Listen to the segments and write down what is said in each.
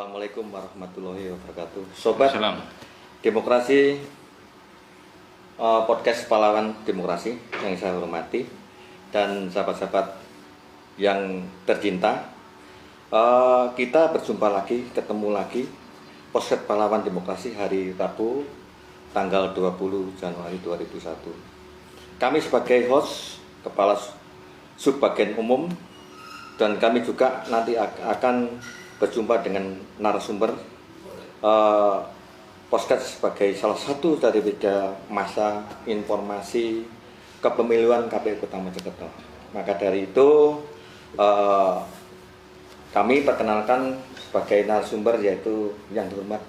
Assalamualaikum warahmatullahi wabarakatuh. Sobat Salam. Demokrasi, podcast Pahlawan Demokrasi yang saya hormati dan sahabat-sahabat yang tercinta. Kita berjumpa lagi, ketemu lagi podcast Pahlawan Demokrasi hari Rabu tanggal 20 Januari 2001. Kami sebagai host, kepala subbagian umum, dan kami juga nanti akan berjumpa dengan narasumber podcast sebagai salah satu dari beda masa informasi kepemiluan KPU Kota Mojokerto. Maka dari itu kami perkenalkan sebagai narasumber yaitu yang terhormat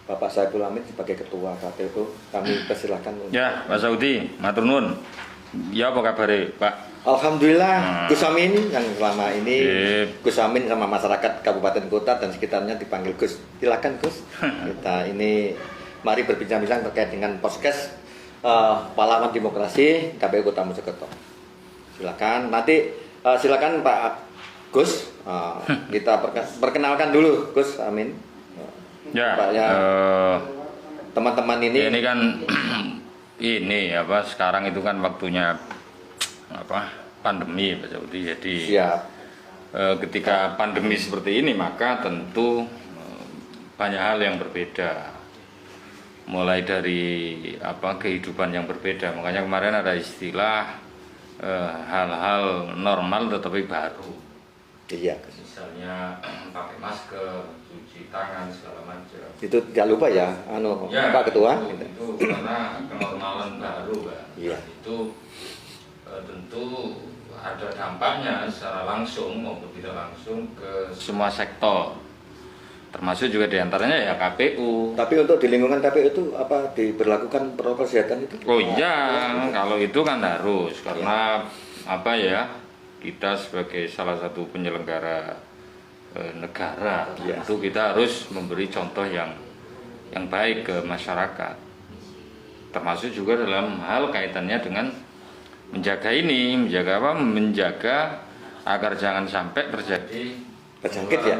Bapak Saiful Amin sebagai Ketua KPU. Kami persilahkan. Ya, Pak Saudi, matur nuwun. Ya, apa kabar, Pak? Alhamdulillah, Gus Amin yang selama ini Gus Amin sama masyarakat kabupaten kota dan sekitarnya dipanggil Gus. Silakan Gus. Kita ini mari berbincang-bincang terkait dengan podcast Pahlawan Demokrasi KPU Kota Mojokerto. Silakan. Nanti silakan Pak Gus. Kita perkenalkan dulu Gus Amin. Ya. Pak, ya. Teman-teman ini kan ini apa sekarang itu kan waktunya apa pandemi Pak Saudi. Jadi ketika pandemi seperti ini maka tentu banyak hal yang berbeda, mulai dari apa kehidupan yang berbeda. Makanya kemarin ada istilah hal-hal normal tetapi baru. Iya. Misalnya pakai masker, cuci tangan segala macam. Itu tidak lupa ya, ya Pak Ketua. Itu karena kenormalan baru, Pak. Iya. Itu tentu ada dampaknya secara langsung maupun tidak langsung ke semua sektor, termasuk juga diantaranya ya KPU. Tapi untuk di lingkungan KPU itu apa diberlakukan protokol kesehatan itu? Oh iya, kalau itu kan harus karena apa ya, kita sebagai salah satu penyelenggara negara tentu kita harus memberi contoh yang baik ke masyarakat, termasuk juga dalam hal kaitannya dengan menjaga agar jangan sampai terjadi terjangkit ya.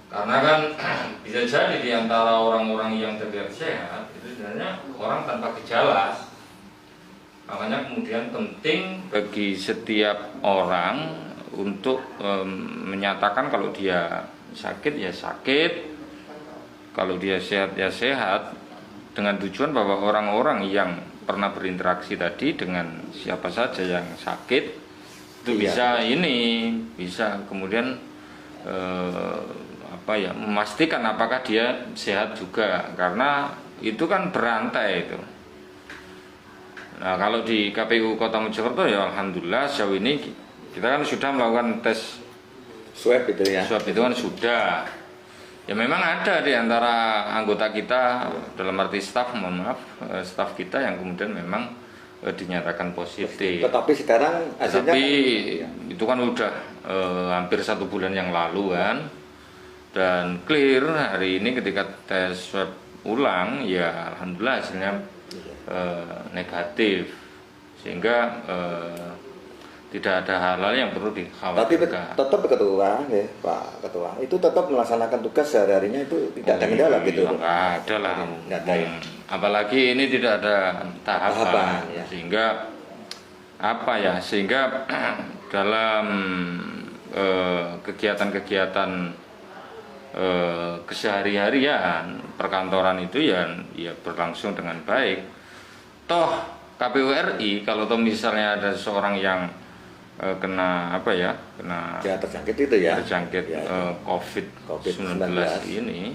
Karena kan bisa jadi di antara orang-orang yang terlihat sehat itu sebenarnya orang tanpa gejala. Makanya kemudian penting bagi setiap orang untuk menyatakan kalau dia sakit ya sakit, kalau dia sehat ya sehat, dengan tujuan bahwa orang-orang yang pernah berinteraksi tadi dengan siapa saja yang sakit itu bisa kemudian memastikan apakah dia sehat juga, karena itu kan berantai itu. Nah, kalau di KPU Kota Mojokerto ya alhamdulillah sejauh ini kita kan sudah melakukan tes swab itu ya. Swab itu kan sudah. Ya memang ada di antara anggota kita, dalam arti staf kita yang kemudian memang dinyatakan positif. Tetapi sekarang hasilnya itu kan udah hampir 1 bulan yang lalu kan, dan clear hari ini ketika tes swab ulang ya alhamdulillah hasilnya negatif, sehingga tidak ada hal-hal yang perlu dikhawatirkan. Tapi tetap Ketua, ya, Pak Ketua, itu tetap melaksanakan tugas sehari-harinya itu tidak ada kendala gitu. Enggak ada lah. Apalagi ini tidak ada tahapan ya. Sehingga dalam kegiatan-kegiatan kesehari-harian perkantoran itu ya berlangsung dengan baik. Toh KPU RI kalau misalnya ada seorang yang kena terjangkit itu ya, COVID-19 ini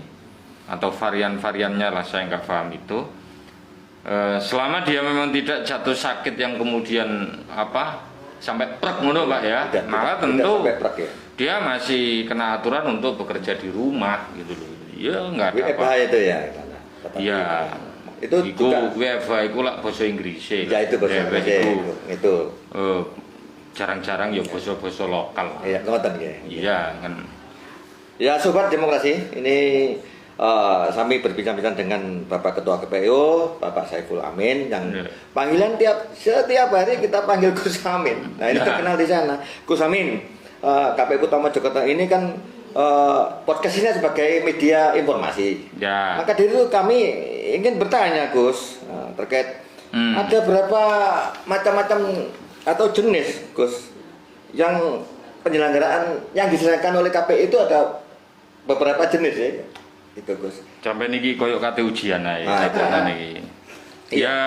atau varian-variannya lah, saya nggak paham itu, selama dia memang tidak jatuh sakit yang kemudian sampai prek ngono Pak ya, maka tentu dia masih kena aturan untuk bekerja di rumah gitu loh ya, nggak ada apa itu ya. Iya, itu WFH itu lah bahasa Inggris ya, itu bahasa itu jarang-jarang ya bahasa lokal. Iya, ngoten ya. Iya kan. Ya Sobat Demokrasi, ini kami berbincang-bincang dengan Bapak Ketua KPU, Bapak Saiful Amin, yang panggilan setiap hari kita panggil Gus Amin. Nah ini terkenal di sana. Gus Amin, KPU Kota Mojokerto ini kan podcast ini sebagai media informasi. Ya. Maka dari itu kami ingin bertanya Gus terkait ada berapa macam-macam atau jenis Gus yang penyelenggaraan yang diselenggarakan oleh KPU itu ada beberapa jenis ya. Itu Gus. Sampai niki koyok kate ujian ae Itu. niki. Ya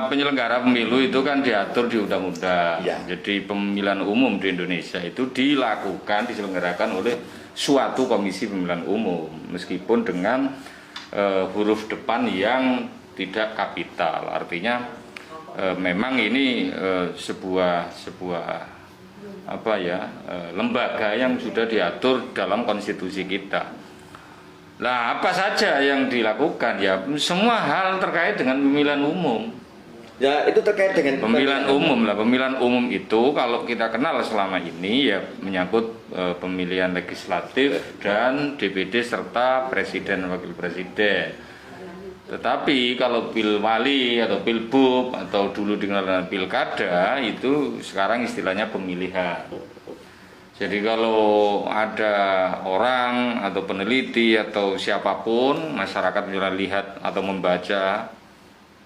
penyelenggara pemilu itu kan diatur di undang-undang. Ya. Jadi pemilihan umum di Indonesia itu diselenggarakan oleh suatu komisi pemilihan umum meskipun dengan huruf depan yang tidak kapital. Artinya memang ini sebuah apa ya lembaga yang sudah diatur dalam konstitusi kita. Lah apa saja yang dilakukan ya semua hal terkait dengan pemilihan umum. Ya itu terkait dengan Pemilihan umum lah. Pemilihan umum itu kalau kita kenal selama ini ya menyangkut pemilihan legislatif dan DPD serta presiden dan wakil presiden. Tetapi kalau pilwali atau pilbub atau dulu dikenal dengan pilkada itu sekarang istilahnya pemilihan. Jadi kalau ada orang atau peneliti atau siapapun masyarakat misalnya lihat atau membaca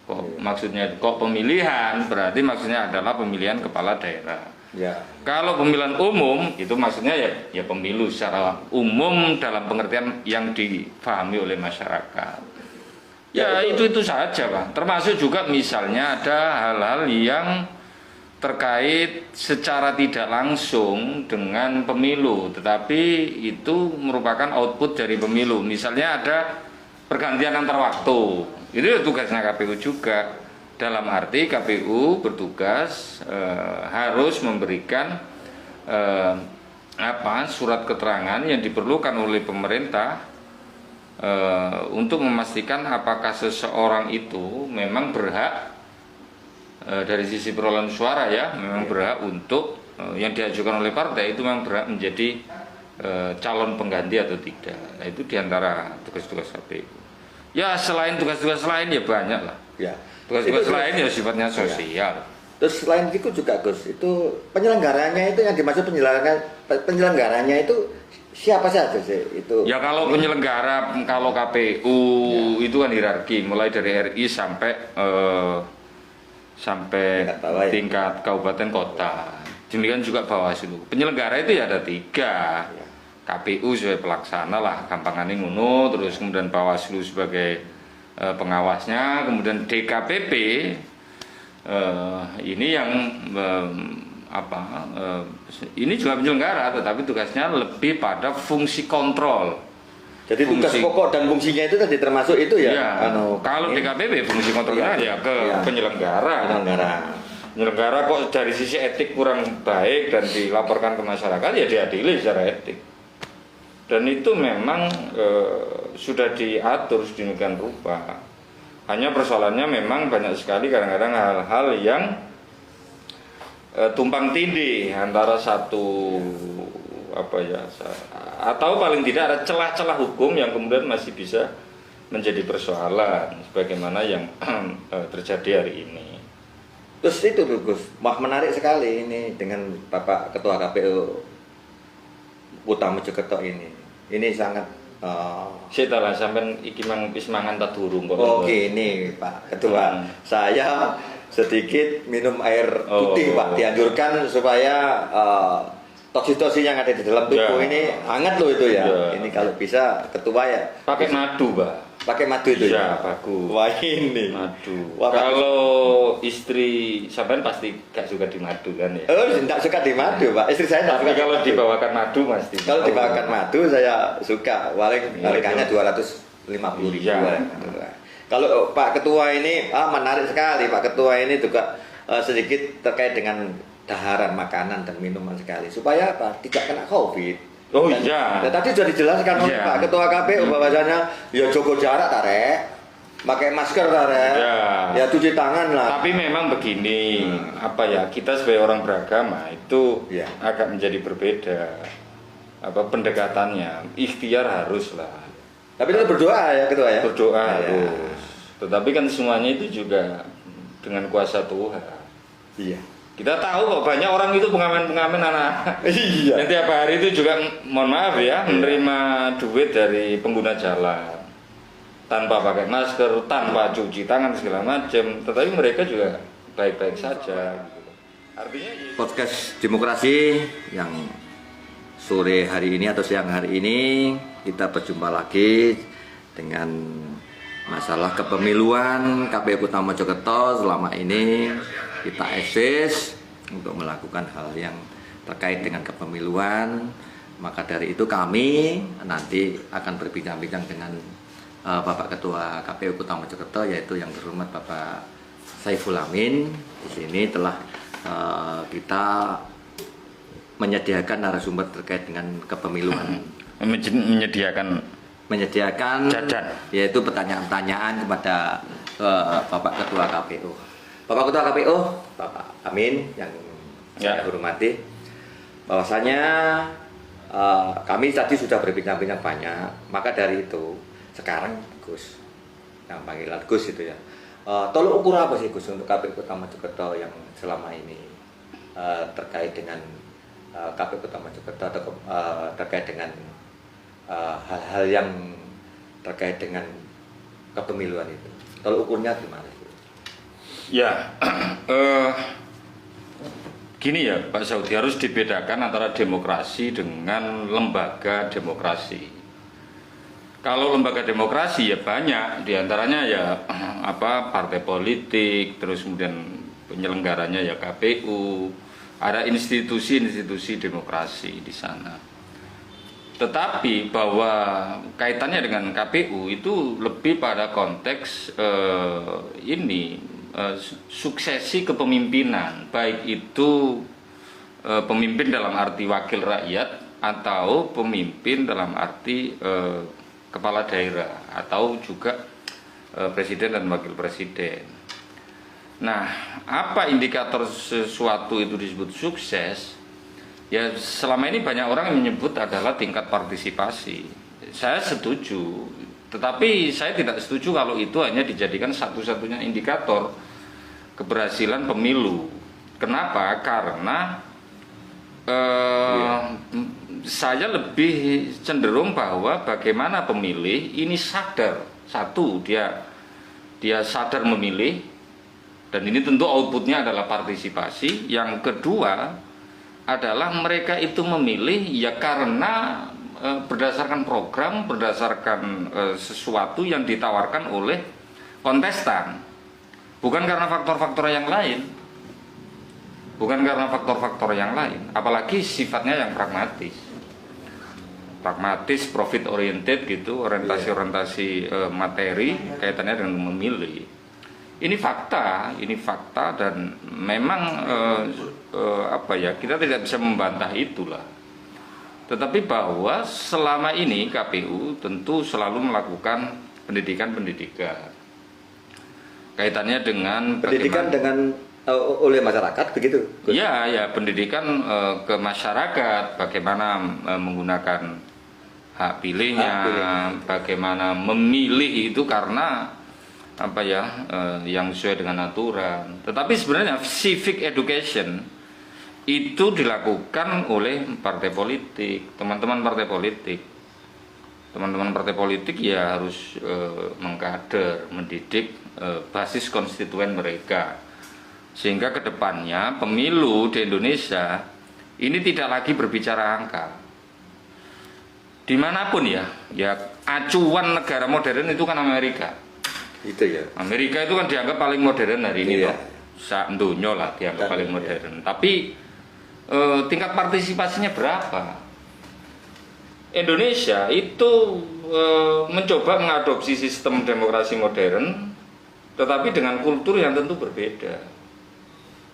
kok maksudnya kok pemilihan berarti maksudnya adalah pemilihan kepala daerah. Ya. Kalau pemilihan umum itu maksudnya ya pemilu secara umum dalam pengertian yang difahami oleh masyarakat. Ya itu saja Pak. Termasuk juga misalnya ada hal-hal yang terkait secara tidak langsung dengan pemilu, tetapi itu merupakan output dari pemilu. Misalnya ada pergantian antar waktu, itu tugasnya KPU juga. Dalam arti KPU bertugas harus memberikan surat keterangan yang diperlukan oleh pemerintah untuk memastikan apakah seseorang itu memang berhak dari sisi perolehan suara ya memang berhak untuk yang diajukan oleh partai itu memang berhak menjadi calon pengganti atau tidak. Nah itu diantara tugas-tugas KPU. Ya selain tugas-tugas lain ya banyak lah. Ya. Tugas-tugas lain ya sifatnya sosial. Terus selain itu juga Gus, itu penyelenggaranya itu yang dimaksud penyelenggaranya itu siapa saja sih itu? Ya kalau penyelenggara kalau KPU itu kan hierarki mulai dari RI sampai tingkat kabupaten kota. Demikian juga Bawaslu. Penyelenggara itu ya ada 3. KPU sebagai pelaksana lah, gampangannya ngono, terus kemudian Bawaslu sebagai pengawasnya, kemudian DKPP ini yang ini juga penyelenggara, tetapi tugasnya lebih pada fungsi kontrol. Jadi tugas pokok dan fungsinya itu tadi termasuk itu ya? Ya kalau DKPP fungsi kontrolnya ya ke penyelenggara. Penyelenggara kok dari sisi etik kurang baik dan dilaporkan ke masyarakat ya diadili secara etik. Dan itu memang sudah diatur sedemikian rupa. Hanya persoalannya memang banyak sekali kadang-kadang hal-hal yang tumpang tindih antara satu atau paling tidak ada celah-celah hukum yang kemudian masih bisa menjadi persoalan sebagaimana yang terjadi hari ini. Terus itu Gus, menarik sekali ini dengan Bapak Ketua KPU Utama Mojokerto ini. Ini sangat Setelah sampai iki mang wis mangan ta durung kok. Oke, ini Pak Ketua. Saya sedikit minum air putih Pak, dianjurkan supaya toksitosi yang ada di dalam tubuh ini hangat loh itu ya. Ini kalau bisa Ketua ya pakai madu, Pak. Pakai madu itu ya, bagus. Wah ini madu. Kalau istri sampean pasti gak suka di madu kan ya? Oh, tidak suka di madu, Pak. Istri saya tidak suka. Kalau dibawakan madu pasti. Kalau dibawakan madu saya suka. Paling harganya 250.000. Kalau Pak Ketua ini menarik sekali. Pak Ketua ini juga sedikit terkait dengan daharan makanan dan minuman sekali supaya apa? Tidak kena COVID. Oh iya. Dan tadi sudah dijelaskan oleh Pak Ketua KPU bahwasanya ya jaga jarak tarik, pakai masker tarik, ya cuci tangan lah. Tapi memang begini, kita sebagai orang beragama itu agak menjadi berbeda. Pendekatannya, ikhtiar harus lah. Tapi itu berdoa ya Ketua ya. Berdoa harus. Tetapi kan semuanya itu juga dengan kuasa Tuhan. Iya. Kita tahu kok banyak orang itu pengamen-pengamen anak. Iya. Yang tiap hari itu juga mohon maaf ya menerima duit dari pengguna jalan tanpa pakai masker, tanpa cuci tangan segala macam. Tetapi mereka juga baik-baik saja. Artinya Podcast Demokrasi yang sore hari ini atau siang hari ini kita berjumpa lagi dengan masalah kepemiluan KPU Kota Mojokerto. Selama ini kita eksis untuk melakukan hal yang terkait dengan kepemiluan. Maka dari itu kami nanti akan berbincang-bincang dengan Bapak Ketua KPU Kota Mojokerto, yaitu yang terhormat Bapak Saiful Amin. Di sini telah kita menyediakan narasumber terkait dengan kepemiluan. Menyediakan jajan, yaitu pertanyaan-pertanyaan kepada Bapak Ketua KPU. Bapak Ketua KPU, Bapak Amin yang saya hormati, bahwasanya kami tadi sudah berbincang-bincang banyak, maka dari itu sekarang Gus, yang panggilan Gus itu ya, tolong ukur apa sih Gus untuk KPU Kota Mojokerto yang selama ini terkait dengan KPU Kota Mojokerto atau terkait dengan hal-hal yang terkait dengan kepemiluan itu, tolong ukurnya gimana? Ya, gini ya Pak Saudi, harus dibedakan antara demokrasi dengan lembaga demokrasi. Kalau lembaga demokrasi ya banyak, diantaranya ya partai politik, terus kemudian penyelenggaranya ya KPU, ada institusi-institusi demokrasi di sana. Tetapi bahwa kaitannya dengan KPU itu lebih pada konteks suksesi kepemimpinan, baik itu pemimpin dalam arti wakil rakyat atau pemimpin dalam arti kepala daerah atau juga presiden dan wakil presiden. Nah, apa indikator sesuatu itu disebut sukses? Ya, selama ini banyak orang yang menyebut adalah tingkat partisipasi. Saya setuju, tetapi saya tidak setuju kalau itu hanya dijadikan satu-satunya indikator keberhasilan pemilu. Kenapa? Karena saya lebih cenderung bahwa bagaimana pemilih ini sadar, satu dia sadar memilih, dan ini tentu outputnya adalah partisipasi. Yang kedua adalah mereka itu memilih ya karena berdasarkan program, berdasarkan sesuatu yang ditawarkan oleh kontestan, bukan karena faktor-faktor yang lain, apalagi sifatnya yang pragmatis, profit oriented gitu, orientasi materi kaitannya dengan memilih. Ini fakta dan memang kita tidak bisa membantah itulah. Tetapi bahwa selama ini KPU tentu selalu melakukan pendidikan kaitannya dengan pendidikan dengan oleh masyarakat begitu. Ya, pendidikan ke masyarakat, bagaimana menggunakan hak pilihnya, bagaimana memilih itu karena yang sesuai dengan aturan. Tetapi sebenarnya civic education itu dilakukan oleh partai politik, teman-teman partai politik ya harus mengkader, mendidik basis konstituen mereka, sehingga kedepannya pemilu di Indonesia ini tidak lagi berbicara angka. Dimanapun ya acuan negara modern itu kan Amerika. Itu ya. Amerika itu kan dianggap paling modern hari ini toh. Sak dunya lah dianggap paling modern. Tapi tingkat partisipasinya berapa? Indonesia itu mencoba mengadopsi sistem demokrasi modern, tetapi dengan kultur yang tentu berbeda.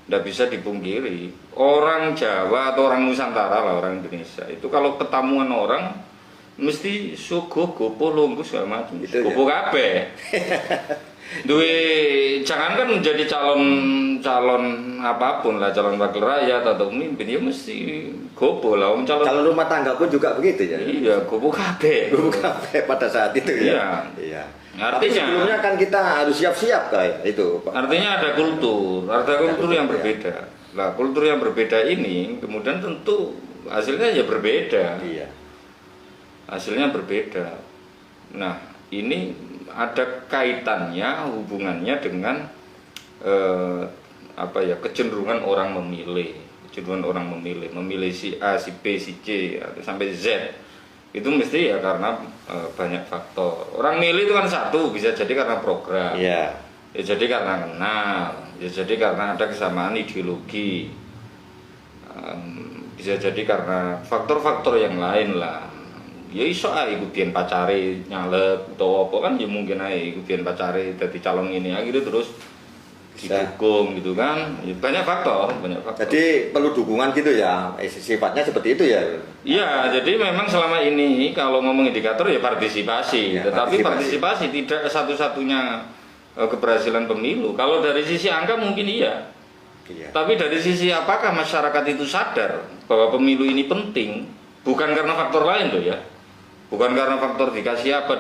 Tidak bisa dipungkiri. Orang Jawa atau orang Nusantara lah, orang Indonesia itu kalau ketemuan orang mesti suguh gopo lungguh segala macam, gopo kabeh. Jangankan menjadi calon apapun lah, calon wakil rakyat atau pemimpin, ya mesti gopo lah. Calon rumah tangga pun juga begitu ya. Iya, gopo kabeh pada saat itu ya. Iya. Tapi sebelumnya kan kita harus siap-siap kayak itu, Pak. Artinya ada kultur yang berbeda. Nah, kultur yang berbeda ini kemudian tentu hasilnya ya berbeda. Iya. Hasilnya berbeda. Nah, ini ada kaitannya, hubungannya dengan kecenderungan orang memilih. Memilih si A, si B, si C sampai Z. Itu mesti ya karena banyak faktor. Orang milih itu kan satu, bisa jadi karena program, ya jadi karena kenal, ya jadi karena ada kesamaan ideologi, bisa jadi karena faktor-faktor yang lain lah. Ya iso iku biyen pacare nyalek utawa apa kan ya mungkin ae iku biyen pacare dadi calon ini gitu terus didukung gitu kan. Ya, banyak faktor. Jadi perlu dukungan gitu ya, sifatnya seperti itu ya. Iya, jadi memang selama ini kalau ngomong indikator ya partisipasi, ya, tetapi partisipasi tidak satu-satunya keberhasilan pemilu. Kalau dari sisi angka mungkin iya. Tapi dari sisi apakah masyarakat itu sadar bahwa pemilu ini penting, bukan karena faktor lain loh ya. Bukan karena faktor dikasih apa,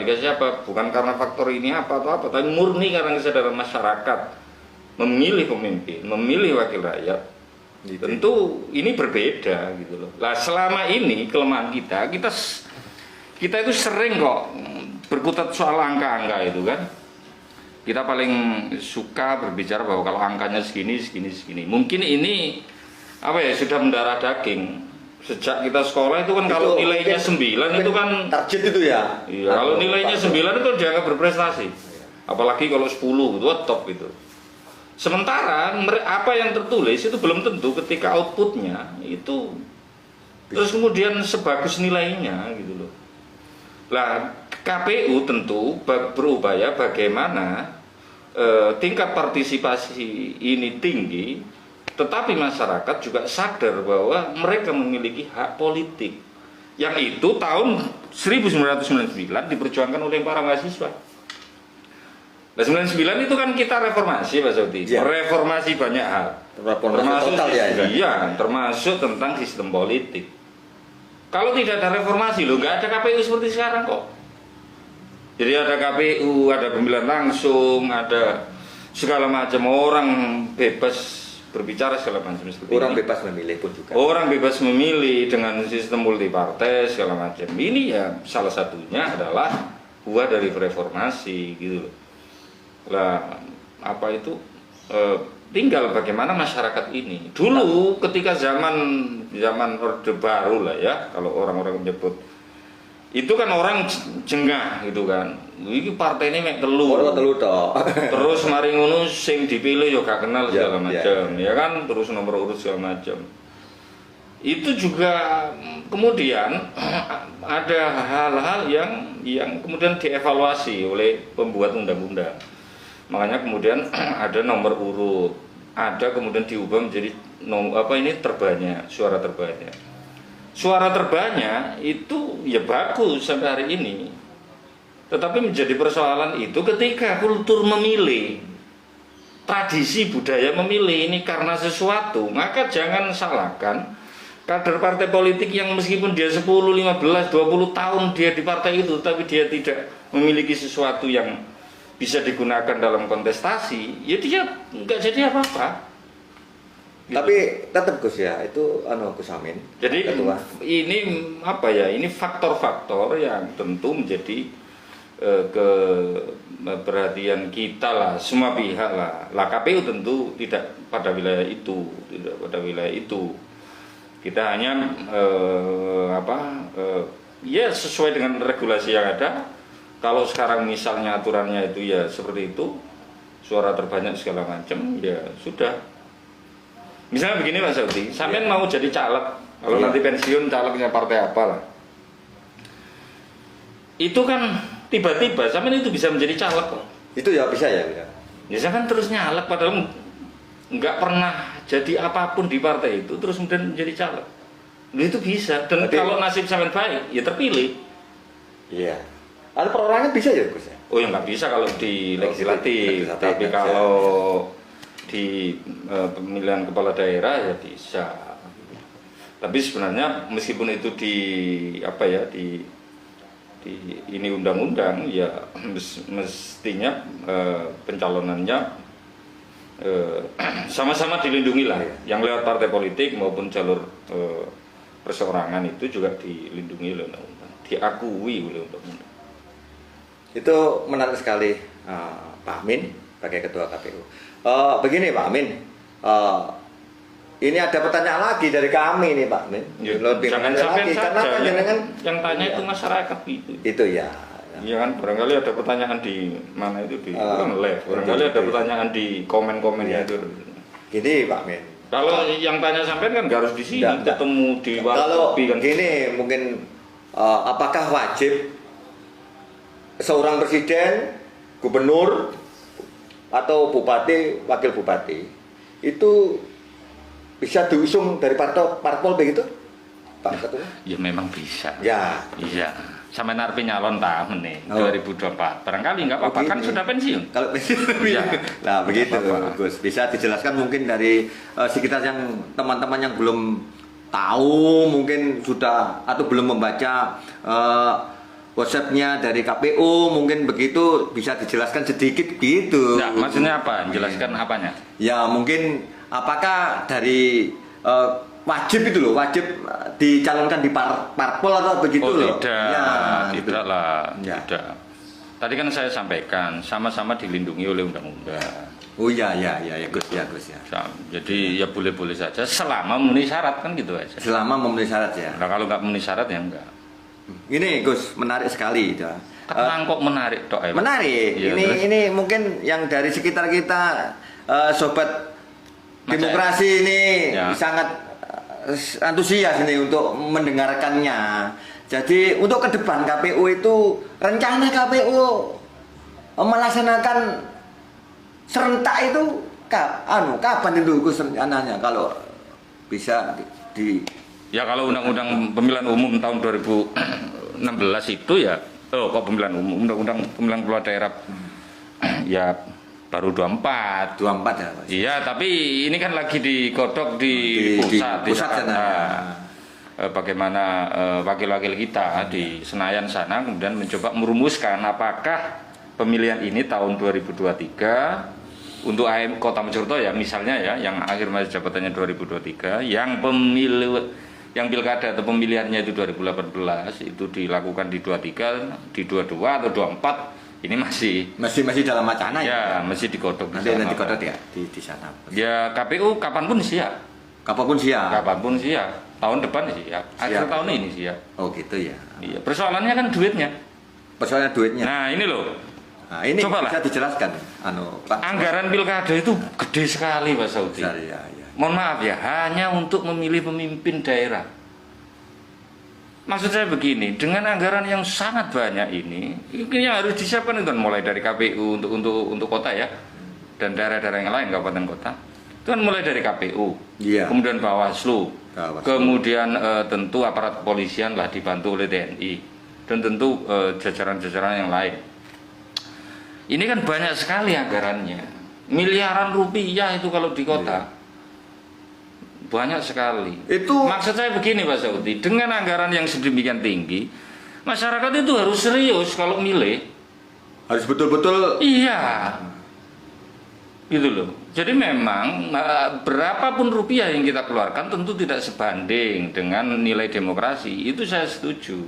bukan karena faktor ini apa atau apa, tapi murni karena kesadaran masyarakat memilih pemimpin, memilih wakil rakyat. Gitu. Tentu ini berbeda gitu loh. Lah selama ini kelemahan kita itu sering kok berkutat soal angka-angka itu kan. Kita paling suka berbicara bahwa kalau angkanya segini. Mungkin ini sudah mendarah daging. Sejak kita sekolah itu kan kalau nilainya 9 itu kan target itu ya. Iya, kalau nilainya 9 itu dianggap berprestasi. Apalagi kalau 10 itu top itu. Sementara apa yang tertulis itu belum tentu ketika outputnya itu terus kemudian sebagus nilainya gitu loh. Lah KPU tentu berupaya bagaimana tingkat partisipasi ini tinggi, tetapi masyarakat juga sadar bahwa mereka memiliki hak politik yang itu tahun 1999 diperjuangkan oleh para mahasiswa. Nah 99 itu kan kita reformasi Pak Sauti, ya. Reformasi banyak hal, termasuk total termasuk tentang sistem politik. Kalau tidak ada reformasi nggak ada KPU seperti sekarang kok. Jadi ada KPU, ada pemilihan langsung, ada segala macam, orang bebas berbicara segala macam seperti orang ini. Bebas memilih pun juga. Orang bebas memilih dengan sistem multipartai segala macam. Ini ya salah satunya adalah buah dari reformasi gitu loh. Lah tinggal bagaimana masyarakat ini dulu ketika zaman Orde Baru lah ya, kalau orang-orang menyebut itu kan orang jengah gitu kan, ini partai ini mek telu terus mari ngono sing dipilih yo gak kenal segala macam ya kan, terus nomor urut segala macam. Itu juga kemudian ada hal-hal yang kemudian dievaluasi oleh pembuat undang-undang. Makanya kemudian ada nomor urut, ada kemudian diubah menjadi terbanyak, suara terbanyak. Suara terbanyak itu ya bagus sampai hari ini. Tetapi menjadi persoalan itu ketika kultur memilih, tradisi budaya memilih ini karena sesuatu, maka jangan salahkan kader partai politik yang meskipun dia 10, 15, 20 tahun dia di partai itu, tapi dia tidak memiliki sesuatu yang bisa digunakan dalam kontestasi, ya dia nggak jadi apa-apa. Gitu. Tapi tetap Gus ya, itu Gus Amin. Jadi ketua. Ini faktor-faktor yang tentu menjadi perhatian kita lah, semua pihak lah. KPU tentu tidak pada wilayah itu, Kita hanya sesuai dengan regulasi yang ada. Kalau sekarang misalnya aturannya itu ya seperti itu, suara terbanyak segala macam, ya sudah. Misalnya begini Pak Sauti, sampean mau jadi caleg, kalau nanti pensiun calegnya partai apa lah. Itu kan tiba-tiba sampean itu bisa menjadi caleg kok. Itu ya bisa ya. Ya sampean terus nyalek padahal nggak pernah jadi apapun di partai itu, terus kemudian menjadi caleg. Itu bisa. Dan kalau nasib sampean baik, ya terpilih. Iya. Ada perorangan bisa ya Gus? Oh ya nggak bisa kalau di legislatif, tapi kalau di pemilihan kepala daerah ya bisa. Tapi sebenarnya meskipun itu di ini undang-undang ya mestinya pencalonannya sama-sama dilindungi lah, yang lewat partai politik maupun jalur perseorangan itu juga dilindungi oleh undang-undang, diakui oleh undang-undang. Itu menarik sekali, Pak Amin sebagai Ketua KPU. Begini Pak Amin, ini ada pertanyaan lagi dari kami nih Pak Amin. Ya, Lebih jangan menarik sampai lagi, karena saja panjenengan yang tanya ya, itu masyarakat itu. Itu ya. Iya kan, barangkali ada pertanyaan di mana itu di live, barangkali ada pertanyaan di komen-komennya itu. Gini Pak Amin. Kalau yang tanya sampean kan nggak harus di sini, Enggak. ketemu di warung Kalau kopi kan. gini mungkin apakah wajib seorang presiden, gubernur atau bupati, wakil bupati itu bisa diusung dari parpol begitu, Pak Ketua? Ya memang bisa. Ya. Iya. Sampai narpi nyalon tahun nih 2024. Barangkali nggak apa-apa kan gini. sudah pensiun. Kalau Ya. nah begitu Apa-apa. Gus, bisa dijelaskan mungkin dari sekitar yang teman-teman yang belum tahu mungkin sudah atau belum membaca WhatsApp-nya dari KPU, mungkin begitu bisa dijelaskan sedikit gitu. Nah, maksudnya apa? Jelaskan apanya? Ya mungkin apakah dari wajib itu loh, wajib dicalonkan di parpol atau begitu loh? Tidak, Ya, tidak gitu. lah, Ya. tidak. Tadi kan saya sampaikan sama-sama dilindungi oleh undang-undang. Oh ya Gus ya. Jadi ya boleh-boleh saja selama memenuhi syarat kan gitu aja. Selama memenuhi syarat ya. Nah kalau nggak memenuhi syarat ya enggak. Ini Gus menarik sekali itu. Tenang kok menarik dok. Menarik. Ya, ini mungkin yang dari sekitar kita sobat Mas demokrasi ini ya. sangat antusias ini untuk mendengarkannya. Jadi untuk ke depan KPU itu rencana KPU melaksanakan serentak itu kapan itu Gus rencananya kalau bisa di Ya kalau undang-undang pemilihan umum tahun 2016 itu ya, kok pemilihan umum, undang-undang pemilihan kepala daerah ya baru 24 ya Mas. Iya, tapi ini kan lagi digodok di pusat, di pusat Jakarta. sana. Bagaimana wakil-wakil kita di Senayan sana kemudian mencoba merumuskan apakah pemilihan ini tahun 2023 untuk AM Kota Mojokerto ya misalnya ya yang akhir masa jabatannya 2023 yang pilkada atau pemilihannya itu 2018 itu dilakukan di 23, di 22 atau 24 ini masih dalam wacana ya masih digodok nanti digodok ya di sana. Ya KPU kapanpun siap. Kapanpun siap. Kapanpun siap. Tahun depan siap. Akhir tahun ini siap. Oh gitu ya. Iya. Persoalannya kan duitnya. Persoalan duitnya. Nah ini loh. Nah, ini Cobalah. bisa dijelaskan, Pak. Anggaran pilkada itu gede sekali Pak Saudi. Besar, ya. Mohon maaf ya, hanya untuk memilih pemimpin daerah. Maksud saya begini, dengan anggaran yang sangat banyak ini yang harus disiapkan itu kan mulai dari KPU untuk kota ya, dan daerah-daerah yang lain kabupaten kota. Itu kan mulai dari KPU, Iya. kemudian Bawaslu, kemudian tentu aparat kepolisian lah dibantu oleh TNI, dan tentu jajaran-jajaran yang lain. Ini kan banyak sekali anggarannya, miliaran rupiah itu kalau di kota. Iya. Banyak sekali. Itu maksud saya begini Pak Saudi, dengan anggaran yang sedemikian tinggi, masyarakat itu harus serius kalau milih. Harus betul-betul. Iya. Gitu loh. Jadi memang berapapun rupiah yang kita keluarkan tentu tidak sebanding dengan nilai demokrasi. Itu saya setuju.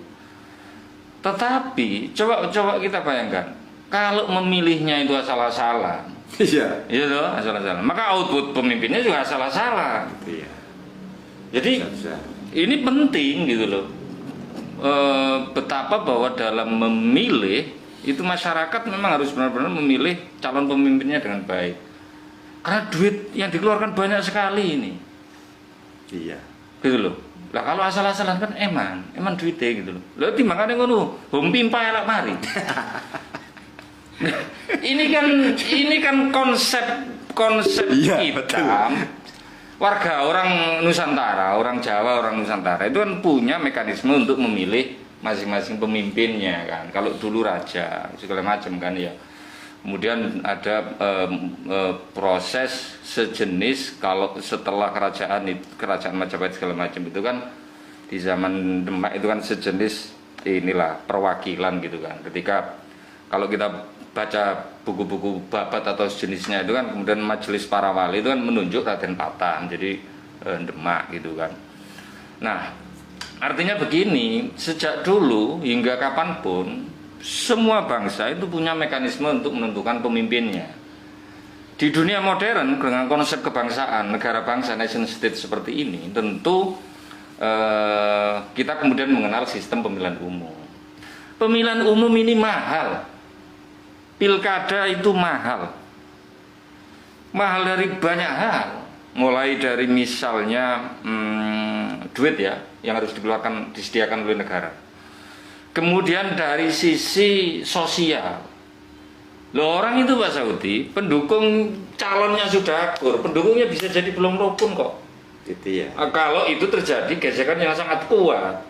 Tetapi coba kita bayangkan, kalau memilihnya itu asal-asalan. Iya. Iya toh, asal-asalan. Maka output pemimpinnya juga asal-asalan. Iya. Jadi ini penting gitu loh. Betapa bahwa dalam memilih itu masyarakat memang harus benar-benar memilih calon pemimpinnya dengan baik. Karena duit yang dikeluarkan banyak sekali ini. Iya. Gitu loh. Lah kalau asal-asalan kan eman duitnya gitu loh. Lah timbangane ngono, hompimpa elak mari. ini kan konsep iya, kita betul. Warga orang Nusantara, orang Jawa, orang Nusantara itu kan punya mekanisme untuk memilih masing-masing pemimpinnya kan. Kalau dulu raja segala macam kan ya. Kemudian ada proses sejenis kalau setelah kerajaan Majapahit segala macam itu kan di zaman Demak itu kan sejenis inilah perwakilan gitu kan. Ketika kalau kita baca buku-buku babat atau sejenisnya itu kan, kemudian majelis para wali itu kan menunjuk Raden Patan jadi Demak gitu kan. Nah, artinya begini, sejak dulu hingga kapanpun semua bangsa itu punya mekanisme untuk menentukan pemimpinnya. Di dunia modern dengan konsep kebangsaan, negara bangsa, nation state seperti ini, tentu kita kemudian mengenal sistem pemilihan umum. Pemilihan umum ini mahal. Pilkada itu mahal. Mahal dari banyak hal. Mulai dari misalnya duit ya, yang harus dikeluarkan, disediakan oleh negara. Kemudian dari sisi sosial. Loh, orang itu Pak Saudi, pendukung calonnya sudah akur, pendukungnya bisa jadi belum rukun kok. Gitu ya. Kalau itu terjadi gesekan yang sangat kuat.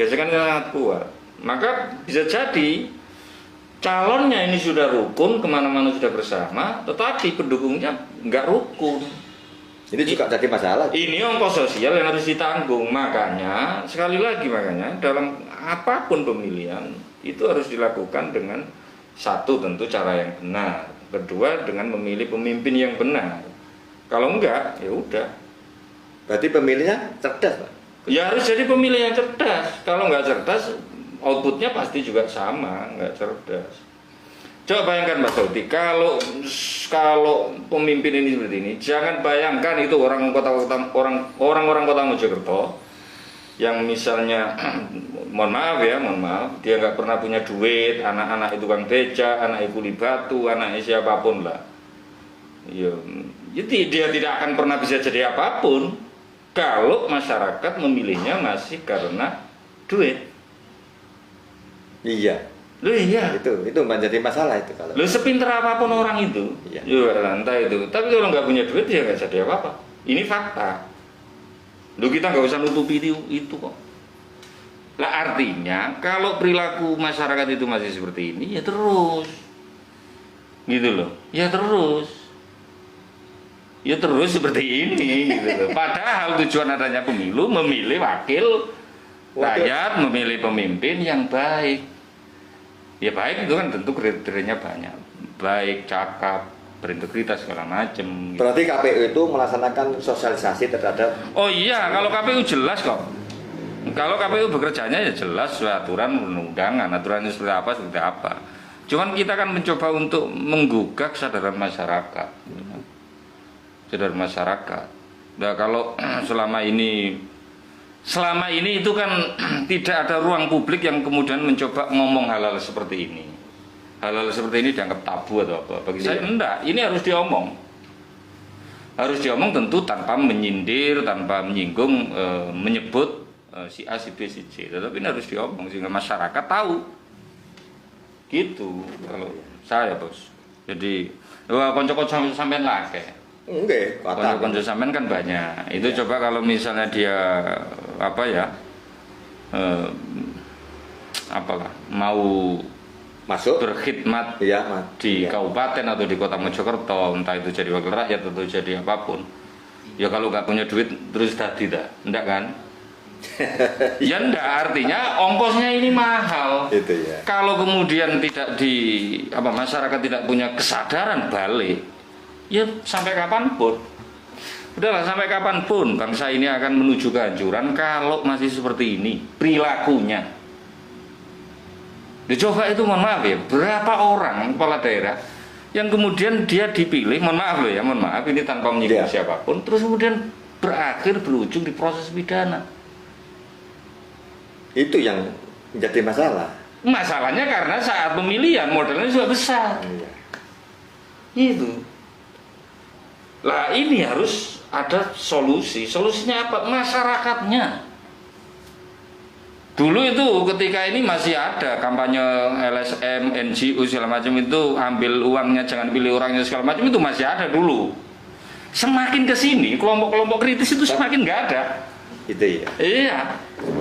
Gesekan yang sangat kuat. Maka bisa jadi calonnya ini sudah rukun, kemana-mana sudah bersama, tetapi pendukungnya nggak rukun. Ini juga jadi masalah. Ini ongkos sosial yang harus ditanggung. Makanya, sekali lagi dalam apapun pemilihan itu harus dilakukan dengan satu tentu cara yang benar, kedua dengan memilih pemimpin yang benar. Kalau enggak, ya udah. Berarti pemilihnya cerdas, Pak? Ya harus jadi pemilih yang cerdas. Kalau nggak cerdas, outputnya pasti juga sama, nggak cerdas. Coba bayangkan Mas Saudi, kalau pemimpin ini seperti ini, jangan bayangkan itu orang-orang kota Mojokerto yang misalnya mohon maaf, dia nggak pernah punya duit, anak-anak itu tukang beca, anak ibu batu, anaknya siapapun lah. Ya, jadi dia tidak akan pernah bisa jadi apapun kalau masyarakat memilihnya masih karena duit. Iya. Loh iya. Itu menjadi masalah itu kalau. Loh sepinter apapun orang itu, iya. Entah itu. Tapi kalau nggak punya duit dia nggak jadi apa-apa. Ini fakta. Loh kita nggak usah nutupi itu kok. Lah artinya kalau perilaku masyarakat itu masih seperti ini ya terus, gitu loh. Ya terus seperti ini, gitu loh. Padahal tujuan adanya pemilu memilih wakil rakyat, memilih pemimpin yang baik. Ya baik itu kan tentu kriterianya banyak, baik, cakap, berintegritas segala macam. Gitu. Berarti KPU itu melaksanakan sosialisasi terhadap. Oh iya, kalau KPU jelas kok. Kalau KPU bekerjanya ya jelas aturan undang-undangan, aturannya seperti apa. Cuman kita kan mencoba untuk menggugah kesadaran masyarakat. Kesadaran masyarakat. Nah kalau selama ini itu kan tidak ada ruang publik yang kemudian mencoba ngomong hal-hal seperti ini. Hal-hal seperti ini dianggap tabu atau apa. Bagi saya enggak, ini harus diomong. Harus diomong tentu tanpa menyindir, tanpa menyinggung, menyebut si A, si B, si C. Tetapi ini harus diomong sehingga masyarakat tahu. Gitu kalau saya, Bos. Jadi, konco-konco sampean lagi. Enggak, konco-konco sampean kan banyak. Itu coba kalau misalnya dia mau masuk berkhidmat di kabupaten atau di kota Mojokerto, entah itu jadi wakil rakyat atau jadi apapun. Ya kalau nggak punya duit terus tadi enggak kan? Ya enggak, artinya ongkosnya ini mahal. Itu ya. Kalau kemudian tidak masyarakat tidak punya kesadaran balik, ya sampai kapanpun. Udahlah sampai kapanpun bangsa ini akan menuju kehancuran kalau masih seperti ini perilakunya. Coba itu mohon maaf ya, berapa orang kepala daerah yang kemudian dia dipilih, mohon maaf ini tanpa menyinggung siapapun, terus kemudian berujung di proses pidana. Itu yang menjadi masalah. Masalahnya karena saat pemilihan modalnya juga besar. Itu. Lah ini harus ada solusi. Solusinya apa? Masyarakatnya. Dulu itu ketika ini masih ada kampanye LSM, NGO segala macam itu ambil uangnya jangan pilih orangnya segala macam itu masih ada dulu. Semakin ke sini kelompok-kelompok kritis itu semakin nggak ada. Itu ya. Iya.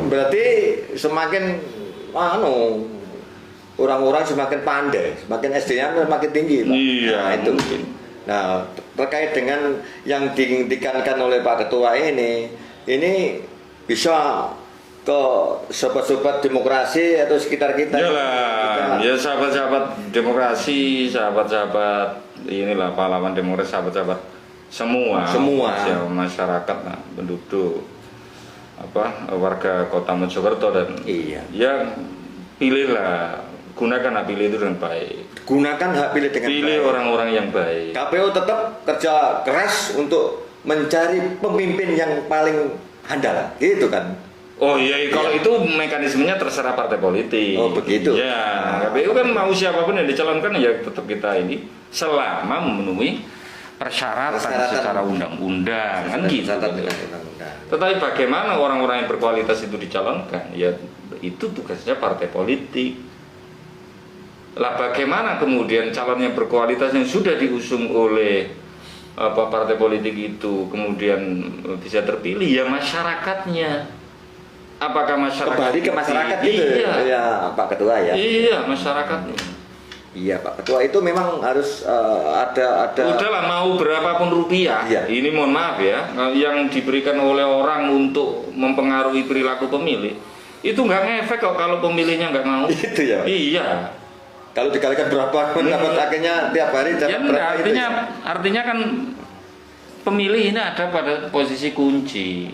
Berarti semakin orang-orang semakin pandai, semakin SD-nya semakin tinggi, Pak. Iya. Nah, itu. Nah, terkait dengan yang ditekankan oleh Pak Ketua ini bisa ke sobat-sobat demokrasi atau sekitar kita. Iyalah, ya sahabat-sahabat demokrasi, sahabat-sahabat inilah pahlawan demokrasi, sahabat-sahabat semua masyarakat, nah, penduduk warga Kota Mojokerto dan iya. Ya pilihlah, gunakan hak pilih itu dengan baik. Gunakan hak pilih dengan pilih baik. Orang-orang yang baik. KPU tetap kerja keras untuk mencari pemimpin yang paling handal, gitu kan? Oh iya, kalau itu mekanismenya terserah partai politik. Oh begitu. Ya, KPU kan mau siapapun yang dicalonkan ya tetap kita ini selama memenuhi persyaratan secara undang-undang kan gitu. Tetapi bagaimana orang-orang yang berkualitas itu dicalonkan? Ya itu tugasnya partai politik. Lah bagaimana kemudian calon yang berkualitas yang sudah diusung oleh partai politik itu kemudian bisa terpilih? Ya masyarakatnya. Apakah masyarakat kembali ke masyarakat gitu? Iya. Ya Pak Ketua ya. Iya, masyarakatnya. Iya Pak Ketua, itu memang harus ada. Udahlah, mau berapapun rupiah. Iya. Ini mohon maaf ya, yang diberikan oleh orang untuk mempengaruhi perilaku pemilih itu nggak ngefek kok kalau pemilihnya nggak mau. Itu ya Pak? Iya. Kalau dikalikan berapa dapat akhirnya tiap hari dapat Ya berapa artinya, itu ya? artinya kan pemilih ini ada pada posisi kunci.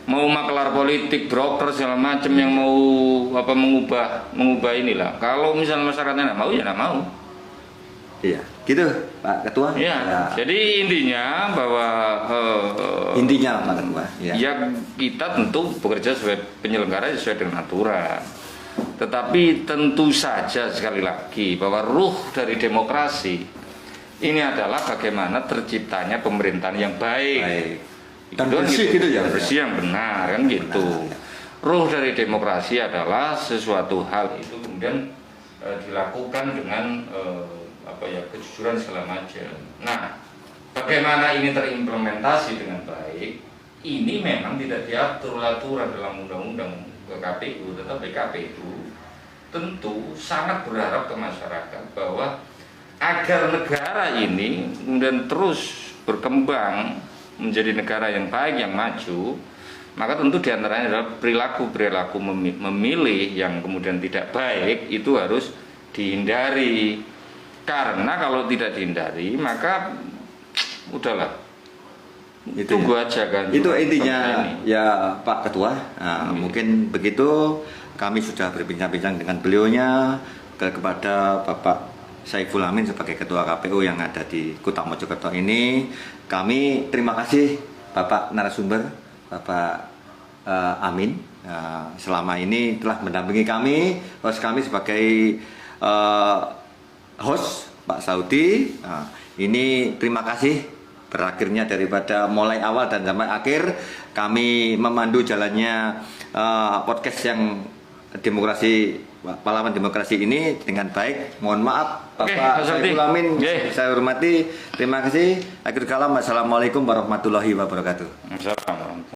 Mau maklar politik, broker segala macam yang mau mengubah inilah. Kalau misalnya masyarakatnya nggak mau, ya nggak mau. Iya, gitu Pak Ketua. Ya. Jadi intinya bahwa intinya Pak Ketua. Ya kita tentu bekerja sesuai penyelenggara sesuai dengan aturan. Tetapi tentu saja sekali lagi bahwa ruh dari demokrasi ini adalah bagaimana terciptanya pemerintahan yang baik. Dan bersih gitu ya. Bersih yang benar kan gitu. Benar, ya. Ruh dari demokrasi adalah sesuatu hal itu kemudian dilakukan dengan kejujuran segala macam. Nah, bagaimana ini terimplementasi dengan baik? Ini memang tidak diatur aturan dalam undang-undang KPU, tetapi KPU tentu sangat berharap ke masyarakat bahwa agar negara ini kemudian terus berkembang menjadi negara yang baik, yang maju, maka tentu diantaranya adalah perilaku memilih yang kemudian tidak baik itu harus dihindari. Karena kalau tidak dihindari, maka udahlah, tunggu aja kan. Itu intinya ya Pak Ketua. Nah, mungkin begitu, kami sudah berbincang-bincang dengan beliaunya kepada Bapak Saiful Amin sebagai Ketua KPU yang ada di Kota Mojokerto ini. Kami terima kasih Bapak narasumber, Bapak Amin, selama ini telah mendampingi kami, host kami sebagai host Pak Saudi. Ini terima kasih berakhirnya daripada mulai awal dan sampai akhir kami memandu jalannya podcast yang demokrasi, pahlawan demokrasi ini dengan baik. Mohon maaf Bapak Saiful Amin, saya hormati. Terima kasih. Akhir kalam, wassalamualaikum warahmatullahi wabarakatuh. Assalamualaikum.